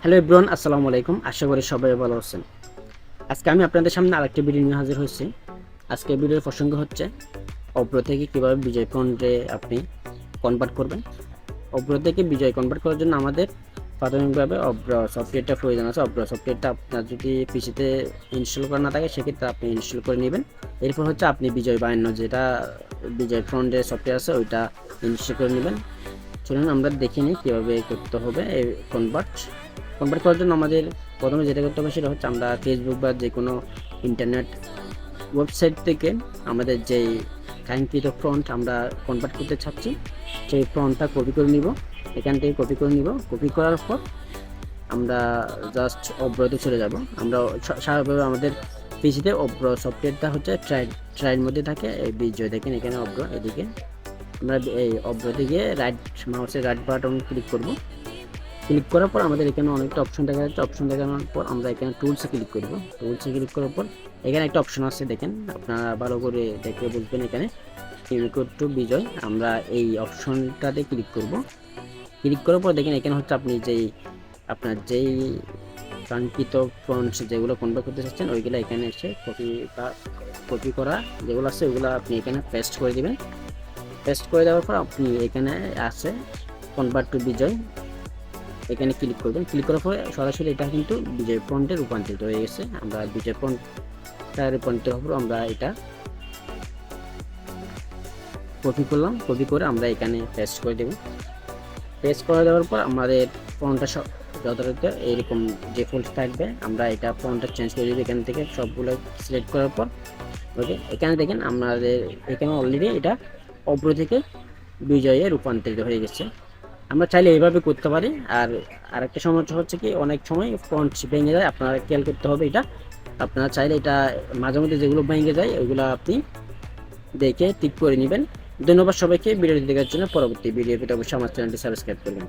Hello everyone, আসসালামু আলাইকুম। আশা করি সবাই ভালো আছেন। আজকে আমি আপনাদের সামনে আরেকটি ভিডিও নিয়ে হাজির হয়েছি। আজকে ভিডিওর প্রসঙ্গ হচ্ছে অভ্র থেকে কীভাবে বিজয় ফন্টে আপনি কনভার্ট করবেন। অভ্র থেকে বিজয় কনভার্ট করার জন্য আমাদের প্রাথমিকভাবে অভ্র সফটওয়্যারটা প্রয়োজন আছে। অভ্র সফটওয়্যারটা আপনার যদি পিসিতে ইনস্টল করা না থাকে সেক্ষেত্রে আপনি ইনস্টল করে নেবেন। এরপর হচ্ছে আপনি বিজয় বায়ান্ন যেটা বিজয় ফ্রন্টের সফটওয়্যার আছে ওইটা ইনস্টল করে নেবেন। চলুন আমরা দেখে নিই কীভাবে করতে হবে এই কনভার্ট করার জন্য আমাদের প্রথমে যেটা করতে হবে সেটা হচ্ছে আমরা ফেসবুক বা যে কোনো ইন্টারনেট ওয়েবসাইট থেকে আমাদের যেই কাঙ্ক্ষিত ফ্রন্ট আমরা কনভার্ট করতে চাচ্ছি সেই ফ্রন্টটা কপি করে নিব। এখান থেকে কপি করে নিব। কপি করার পর আমরা জাস্ট অব্রতে চলে যাব। আমরা স্বাভাবিকভাবে আমাদের পিসিতে অব্র সফটওয়্যারটা হচ্ছে ট্রাইয়ের মধ্যে থাকে। এই বিজয় দেখেন এখানে অব্র, এদিকে আমরা এই অব্রতে গিয়ে মাউসের রাইট বাটন ক্লিক করব। ক্লিক করার পর আমাদের এখানে অনেকটা অপশন দেখা যাচ্ছে। অপশন দেখানোর পর আমরা এখানে টুলসে ক্লিক করব। টুলসে ক্লিক করার পর এখানে একটা অপশন আছে, দেখেন আপনারা ভালো করে দেখে বুঝবেন। এখানে ইউনিকোড টু বিজয়, আমরা এই অপশনটাতে ক্লিক করব। ক্লিক করার পর দেখেন এখানে হচ্ছে আপনি আপনার যেই কাঙ্ক্ষিত ফন্ট যেগুলো কনভার্ট করতে চাচ্ছেন ওইগুলো এখানে এসে কপি করা যেগুলো আছে ওইগুলো আপনি এখানে পেস্ট করে দিবেন। পেস্ট করে দেওয়ার পর আপনি এখানে আছে কনভার্ট টু বিজয়, এখানে ক্লিক করবেন। ক্লিক করার পরে সরাসরি এটা কিন্তু বিজয় ফন্টে রূপান্তরিত হয়ে গেছে। আমরা বিজয় ফন্টটা রূপান্তরিত হওয়ার আমরা এটা কপি করলাম। কপি করে আমরা এখানে পেস্ট করে দেব। পেস্ট করে দেওয়ার পর আমাদের ফন্টটা সব যথাযথ এইরকম যে ফন্ট থাকবে আমরা এটা ফন্টটা চেঞ্জ করে দেবো। এখান থেকে সবগুলো সিলেক্ট করার পর ওকে, এখানে দেখেন আমাদের এখানে অলরেডি এটা অভ্র থেকে বিজয়ে রূপান্তরিত হয়ে গেছে। আমরা চাইলে এইভাবে করতে পারি। আর আরেকটা সমস্যা হচ্ছে কি অনেক সময় ফন্ট ভেঙে যায়, আপনারা খেয়াল করতে হবে এটা। আপনারা চাইলে এটা মাঝে মধ্যে যেগুলো ভেঙে যায় ওইগুলো আপনি দেখে ঠিক করে নেবেন। ধন্যবাদ সবাইকে ভিডিওটি দেখার জন্য। পরবর্তী ভিডিও পেতে অবশ্যই আমার চ্যানেলটি সাবস্ক্রাইব করবেন।